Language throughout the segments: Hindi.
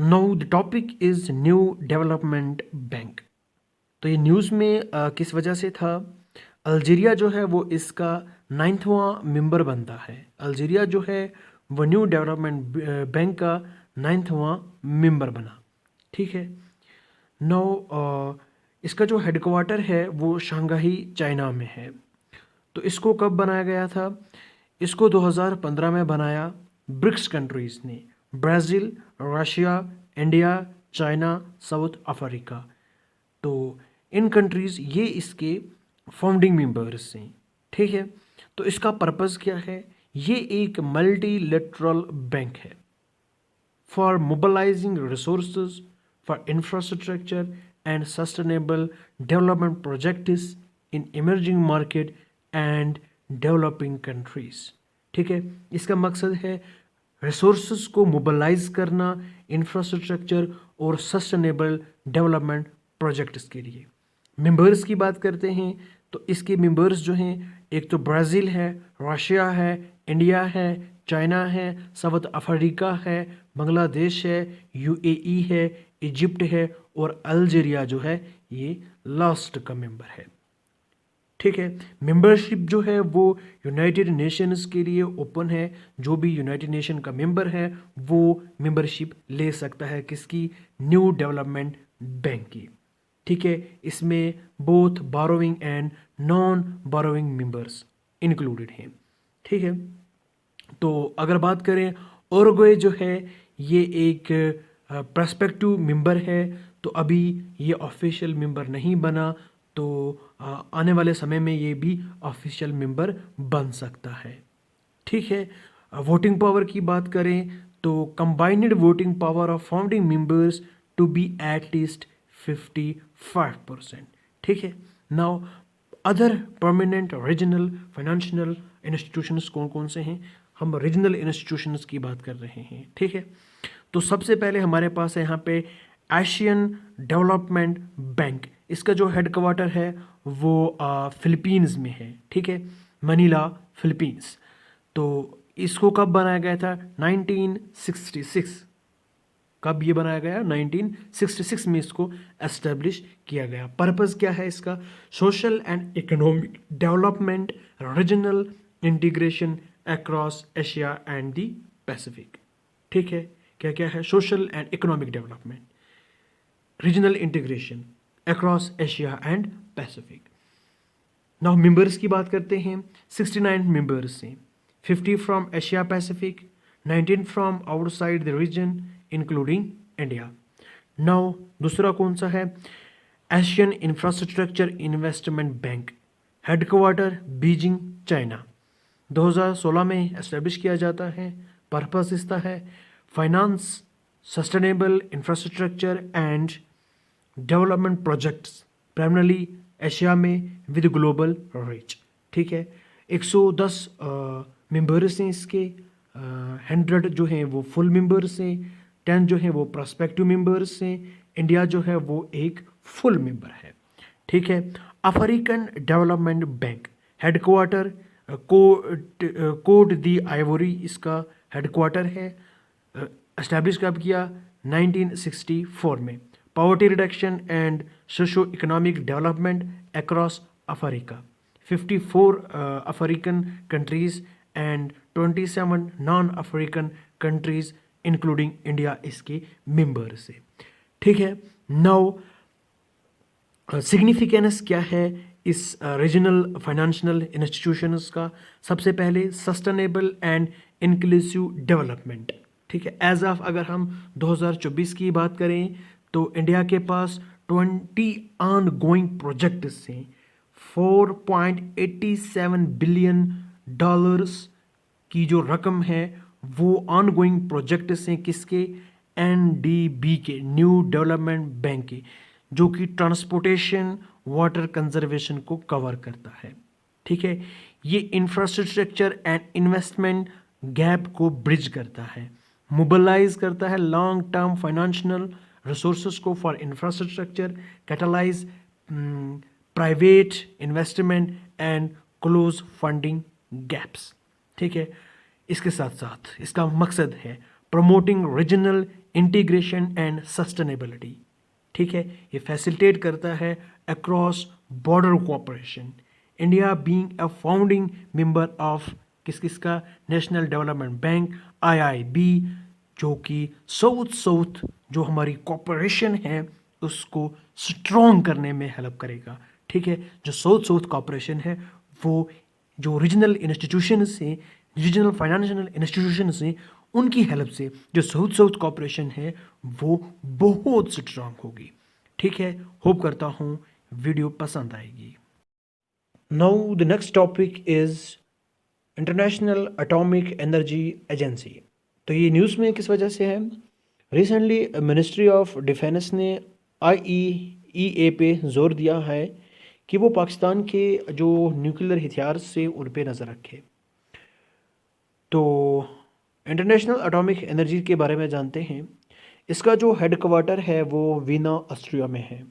Now the topic is new development bank. तो ये न्यूज़ में किस वजह से था? अल्जीरिया जो है वो इसका 9वां मेंबर बनता है। अल्जीरिया जो है वो न्यू डेवलपमेंट बैंक का 9वां मेंबर बना। ठीक है। नाउ इसका जो हेडक्वार्टर है वो शंघाई चाइना में है। तो इसको कब बनाया गया था? इसको 2015 में बनाया ब्रिक्स कंट्रीज़ ने, Brazil, Russia, India, China, south Africa. तो इन कंट्रीज़ ये इसके फाउंडिंग मेंबर्स हैं। ठीक है। तो इसका पर्पज़ क्या है? ये एक मल्टीलेटरल बैंक है for mobilizing resources for infrastructure and sustainable development projects in emerging market and developing countries। ठीक है। इसका मकसद है रिसोर्सेज को मोबिलाइज करना इंफ्रास्ट्रक्चर और सस्टेनेबल डेवलपमेंट प्रोजेक्ट्स के लिए। मेंबर्स की बात करते हैं तो इसके मेंबर्स जो हैं, एक तो ब्राज़ील है, रशिया है, इंडिया है, चाइना है, साउथ अफ्रीका है, बांग्लादेश है, यूएई है, इजिप्ट है और अल्जीरिया जो है ये लास्ट का मेंबर है। ठीक है। मेंबरशिप जो है वो यूनाइटेड नेशंस के लिए ओपन है। जो भी यूनाइटेड नेशन का मेंबर है वो मेंबरशिप ले सकता है किसकी? न्यू डेवलपमेंट बैंक की। ठीक है। इसमें both borrowing and non borrowing members included हैं। ठीक है। तो अगर बात करें उरुग्वे जो है ये एक प्रस्पेक्टिव मेंबर है। तो अभी ये ऑफिशियल मेंबर नहीं बना, तो आने वाले समय में ये भी ऑफिशियल मेंबर बन सकता है। ठीक है। वोटिंग पावर की बात करें तो combined voting power of founding members to be at least 55%। ठीक है। Now other permanent regional financial institutions कौन कौन से हैं? हम रीजनल इंस्टीट्यूशंस की बात कर रहे हैं। ठीक है। तो सबसे पहले हमारे पास है यहाँ पे एशियन डेवलपमेंट बैंक। इसका जो हेडक्वार्टर है वो फिलीपींस में है। ठीक है। Manila, Philippines. तो इसको कब बनाया गया था? 1966। कब ये बनाया गया? 1966 में इसको एस्टेब्लिश किया गया। पर्पस क्या है इसका? Social and economic development, regional integration across Asia and the Pacific. ठीक है। क्या क्या है? Social and economic development, regional integration across Asia and Pacific. Now members की बात करते हैं। 69 मेंबर्स हैं। 50 from Asia Pacific, 19 from outside the region including India. Now दूसरा कौन सा है? Asian infrastructure investment bank, headquarter Beijing, China. 2016 में एस्टेब्लिश किया जाता है। पर्पस इसका है finance sustainable infrastructure and development projects primarily Asia में विद ग्लोबल रीच। ठीक है। 110 मेंबर्स हैं इसके। 100 जो हैं वो फुल मेंबर्स हैं, 10 जो हैं वो प्रॉस्पेक्टिव मेंबर्स हैं, इंडिया जो है वो एक फुल मेंबर है। ठीक है। African development bank, headquarter Cote d' Ivoire इसका हेडक्वार्टर है। एस्टैब्लिश कब किया? 1964 में। Poverty reduction and socio economic development across Africa, 54 African countries and 27 non African countries including India इसके मेंबर्स है। ठीक है। नाउ सिग्निफिकेंस क्या है इस रीजनल फाइनेंशियल इंस्टीट्यूशंस का? सबसे पहले सस्टेनेबल एंड इंक्लूसिव डेवलपमेंट। ठीक है। एज ऑफ अगर हम 2024 की बात करें तो इंडिया के पास 20 ऑन गोइंग प्रोजेक्ट्स हैं। $4.87 बिलियन की जो रकम है वो ऑन गोइंग प्रोजेक्ट्स हैं। किसके? एनडीबी के, न्यू डेवलपमेंट बैंक के, जो कि ट्रांसपोर्टेशन वाटर कंजर्वेशन को कवर करता है। ठीक है। ये इंफ्रास्ट्रक्चर एंड इन्वेस्टमेंट गैप को ब्रिज करता है, मोबिलाइज करता है लॉन्ग टर्म फाइनेंशियल रिसोर्सेज को for infrastructure, catalyse private investment and close funding gaps. ठीक है। इसके साथ साथ इसका मकसद है promoting regional integration and sustainability. ठीक है, ये फैसिलिटेट करता है across border cooperation. India being a founding member of किसका नेशनल डेवलपमेंट बैंक आईआईबी, जो कि साउथ साउथ जो हमारी कोऑपरेशन है उसको स्ट्रॉन्ग करने में हेल्प करेगा। ठीक है, जो साउथ साउथ कोऑपरेशन है वो जो रीजनल इंस्टीट्यूशन से, रीजनल फाइनेंशियल इंस्टीट्यूशन से, उनकी हेल्प से जो साउथ साउथ कोऑपरेशन है वो बहुत स्ट्रांग होगी। ठीक है, होप करता हूँ वीडियो पसंद आएगी। Now the next topic is international atomic energy agency. तो ये न्यूज़ में किस वजह से है? रिसेंटली मिनिस्ट्री ऑफ डिफेंस ने आईईईए पे जोर दिया है कि वो पाकिस्तान के जो न्यूक्लियर हथियार से उन पे नज़र रखे। तो इंटरनेशनल एटॉमिक एनर्जी के बारे में जानते हैं। इसका जो हेडक्वार्टर है वो वीना ऑस्ट्रिया में है।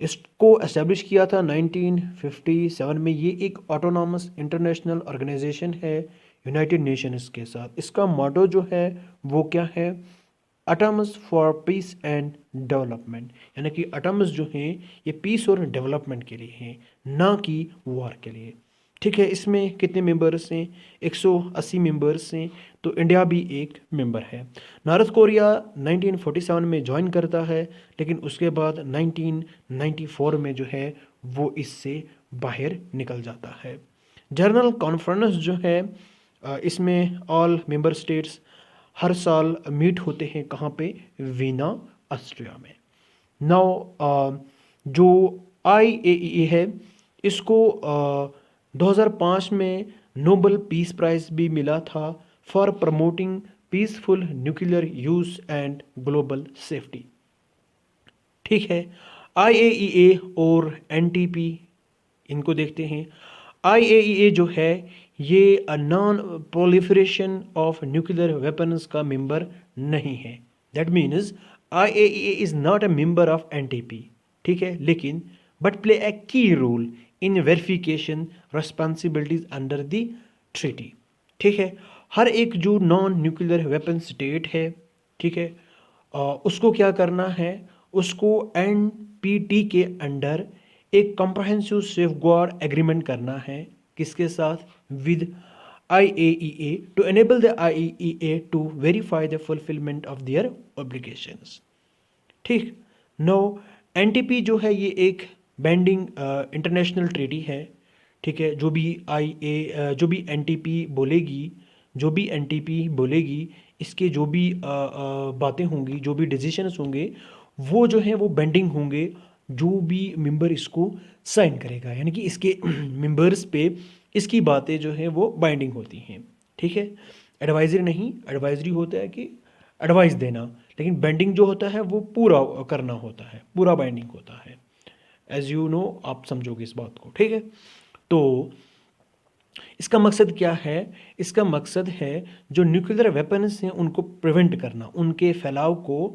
इसको एस्टेब्लिश किया था 1957 में। ये एक ऑटोनॉमस इंटरनेशनल ऑर्गेनाइजेशन है यूनाइटेड नेशंस के साथ। इसका मोटो जो है वो क्या है? Atoms for piece and development, यानी कि एटम्स जो हैं ये पीस और डेवलपमेंट के लिए हैं, ना कि वॉर के लिए। ठीक है, इसमें कितने मेंबर्स हैं? 180 मेंबर्स हैं। तो इंडिया भी एक मेंबर है। नॉर्थ कोरिया 1947 में ज्वाइन करता है, लेकिन उसके बाद 1994 में जो है वो इससे बाहर निकल जाता है। जनरल कॉन्फ्रेंस जो है इसमें ऑल मेंबर स्टेट्स हर साल मीट होते हैं। कहाँ पे? वीना ऑस्ट्रिया में। नाउ जो आईएईए है इसको 2005 में नोबल पीस प्राइज भी मिला था for promoting peaceful nuclear use and global safety. ठीक है, आईएईए और एनटीपी इनको देखते हैं। आईएईए जो है ये non proliferation of nuclear weapons का मेंबर नहीं है। That means IAEA is not a member of NTP. ठीक है, लेकिन but play a key role in verification responsibilities under the treaty. ठीक है, हर एक जो नॉन न्यूक्लियर वेपन स्टेट है, ठीक है, उसको क्या करना है? उसको एनपीटी के अंडर एक कॉम्प्रहेंसिव सेफगार्ड एग्रीमेंट करना है। किसके साथ? With IAEA to enable the IAEA to verify the fulfilment of their obligations. ठीक, नो एनटीपी जो है ये एक बैंडिंग इंटरनेशनल ट्रीटी है। ठीक है, जो भी एनटीपी बोलेगी, जो भी एनटीपी बोलेगी, इसके जो भी बातें होंगी, जो भी डिसीशंस होंगे, वो जो है वो बेंडिंग होंगे जो भी मेंबर इसको साइन करेगा। यानी कि इसके मेंबर्स पे इसकी बातें जो है वो बाइंडिंग होती हैं। ठीक है, एडवाइजरी नहीं, एडवाइजरी होता है कि एडवाइस देना, लेकिन बेंडिंग जो होता है वो पूरा करना होता है, पूरा बाइंडिंग होता है। एज यू नो, आप समझोगे इस बात को। ठीक है, तो इसका मकसद क्या है? इसका मकसद है जो न्यूक्लियर वेपन्स हैं उनको प्रिवेंट करना, उनके फैलाव को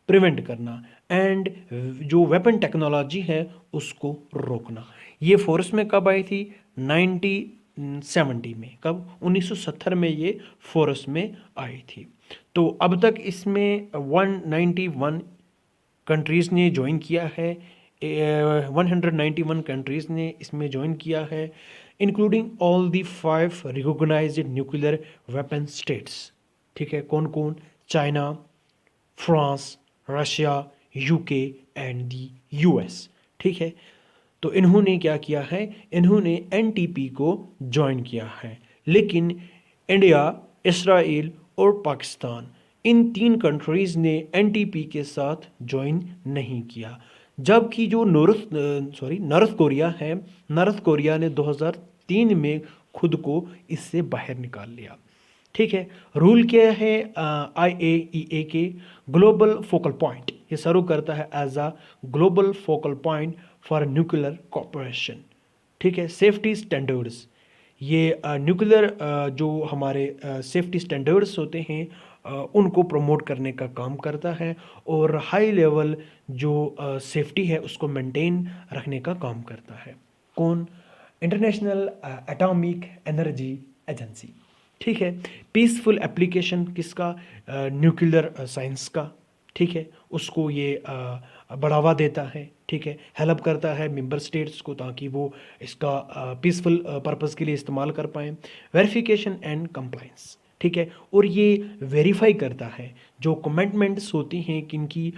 प्रिवेंट करना, एंड जो वेपन टेक्नोलॉजी है उसको रोकना। ये फोर्स में कब आई थी? 1970 में। कब? 1970 में ये फोर्स में आई थी। तो अब तक इसमें 191 कंट्रीज़ ने ज्वाइन किया है। 191 कंट्रीज़ ने इसमें ज्वाइन किया है, including all the 5 recognised nuclear weapon states. ठीक है, कौन कौन? China, France, Russia, UK and the US. ठीक है, तो इन्होंने क्या किया है? इन्होंने एनटीपी को ज्वाइन किया है, लेकिन इंडिया, इसराइल और पाकिस्तान, इन 3 कंट्रीज़ ने एनटीपी के साथ ज्वाइन नहीं किया। जबकि जो नॉर्थ कोरिया है, नॉर्थ कोरिया ने 2003 में खुद को इससे बाहर निकाल लिया। ठीक है, रूल क्या है आईएईए के? Global focal point. ये सर्व करता है as a global focal point for nuclear cooperation. ठीक है, सेफ्टी स्टैंडर्ड्स, ये न्यूक्लियर जो हमारे सेफ्टी स्टैंडर्ड्स होते हैं उनको प्रमोट करने का काम करता है, और हाई लेवल जो सेफ्टी है उसको मेंटेन रखने का काम करता है। कौन? International atomic energy agency. ठीक है। पीसफुल एप्लीकेशन किसका? न्यूक्लियर साइंस का, ठीक है, उसको ये बढ़ावा देता है, ठीक है, हेल्प करता है मेंबर स्टेट्स को ताकि वो इसका पीसफुल पर्पस के लिए इस्तेमाल कर पाएँ। वेरिफिकेशन एंड कंप्लायंस, ठीक है, और ये वेरीफाई करता है जो कमिटमेंट्स होती हैं किनकी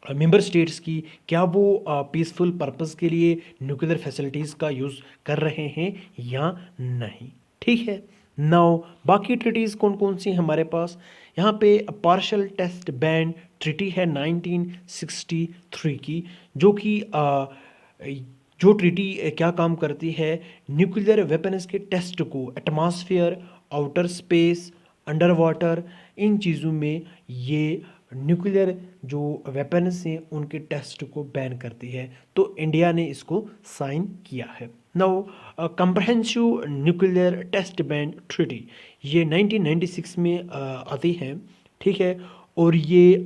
मेंबर स्टेट्स की, क्या वो पीसफुल पर्पस के लिए न्यूक्लियर फैसिलिटीज़ का यूज़ कर रहे हैं या नहीं, ठीक है। नाउ बाकी ट्रिटीज़ कौन कौन सी हैं हमारे पास? यहाँ पे पार्शल टेस्ट बैन ट्रिटी है 1963 की, जो कि जो ट्रिटी क्या काम करती है? न्यूक्लियर वेपन्स के टेस्ट को atmosphere, outer space, under water, इन चीज़ों में ये न्यूक्लियर जो वेपन्स हैं उनके टेस्ट को बैन करती है। तो इंडिया ने इसको साइन किया है। Now comprehensive nuclear test ban treaty ये 1996 में आती है, ठीक है, और ये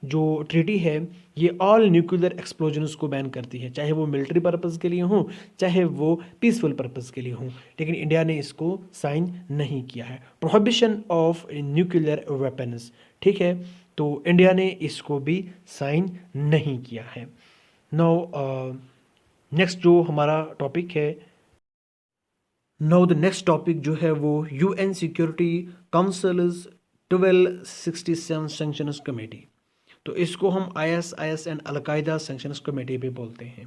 जो ट्रीटी है ये ऑल न्यूक्लियर एक्सप्लोजन्स को बैन करती है, चाहे वो मिलिट्री पर्पज़ के लिए हो चाहे वो पीसफुल पर्पज़ के लिए हो, लेकिन इंडिया ने इसको साइन नहीं किया है। प्रोहिबिशन ऑफ न्यूक्लियर वेपन्स, ठीक है, तो इंडिया ने इसको भी साइन नहीं किया है। नाउ नेक्स्ट जो हमारा टॉपिक है, नाउ द नेक्स्ट टॉपिक जो है वो UN security councils 1267 sanctions committee. तो इसको हम ISIS and al Qaeda sanctions committee भी बोलते हैं।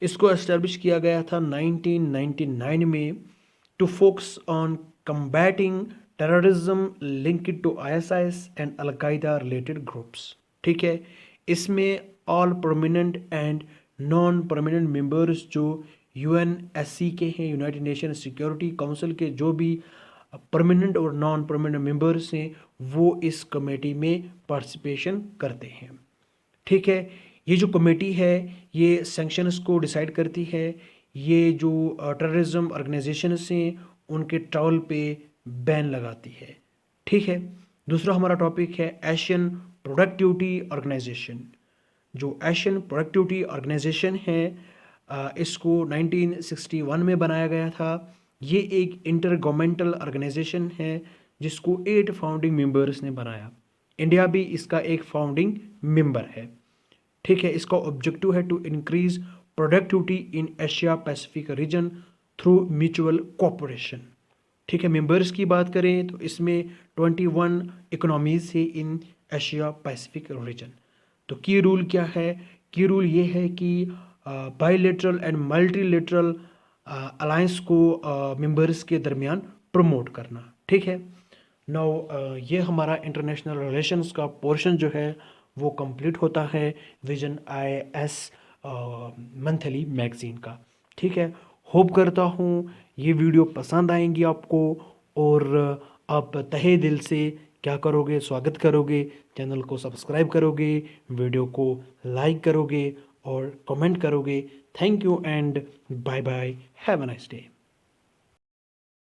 इसको एस्टेब्लिश किया गया था 1999 में to focus on combating terrorism linked to ISIS and al Qaeda related groups, ठीक है। इसमें all prominent and non prominent members जो UNSC के हैं, यूनाइटेड नेशन सिक्योरिटी काउंसिल के जो भी परमानेंट और नॉन परमानेंट मेंबर्स हैं वो इस कमेटी में पार्टिसिपेशन करते हैं, ठीक है। ये जो कमेटी है ये सैंक्शंस को डिसाइड करती है, ये जो टेररिज्म ऑर्गेनाइजेशंस हैं उनके ट्रैवल पे बैन लगाती है, ठीक है। दूसरा हमारा टॉपिक है एशियन प्रोडक्टिविटी ऑर्गेनाइजेशन। जो एशियन प्रोडक्टिविटी ऑर्गेनाइजेशन है इसको 1961 में बनाया गया था। ये एक इंटर गवर्नमेंटल ऑर्गेनाइजेशन है जिसको 8 फाउंडिंग मेंबर्स ने बनाया। इंडिया भी इसका एक फाउंडिंग मेंबर है, ठीक है। इसका ऑब्जेक्टिव है to increase productivity in Asia Pacific region through mutual cooperation, ठीक है। मेंबर्स की बात करें तो इसमें 21 इकोनॉमीज है इन एशिया पैसिफिक रीजन। तो की रूल क्या है? की रूल ये है कि बायलैटरल एंड मल्टीलैटरल अलायंस को मेंबर्स के दरमियान प्रमोट करना, ठीक है। नाउ ये हमारा इंटरनेशनल रिलेशंस का पोर्शन जो है वो कंप्लीट होता है विजन IS मंथली मैगजीन का, ठीक है। होप करता हूँ ये वीडियो पसंद आएंगी आपको और आप तहे दिल से क्या करोगे? स्वागत करोगे, चैनल को सब्सक्राइब करोगे, वीडियो को लाइक करोगे और कमेंट करोगे। Thank you and bye bye, have a nice day.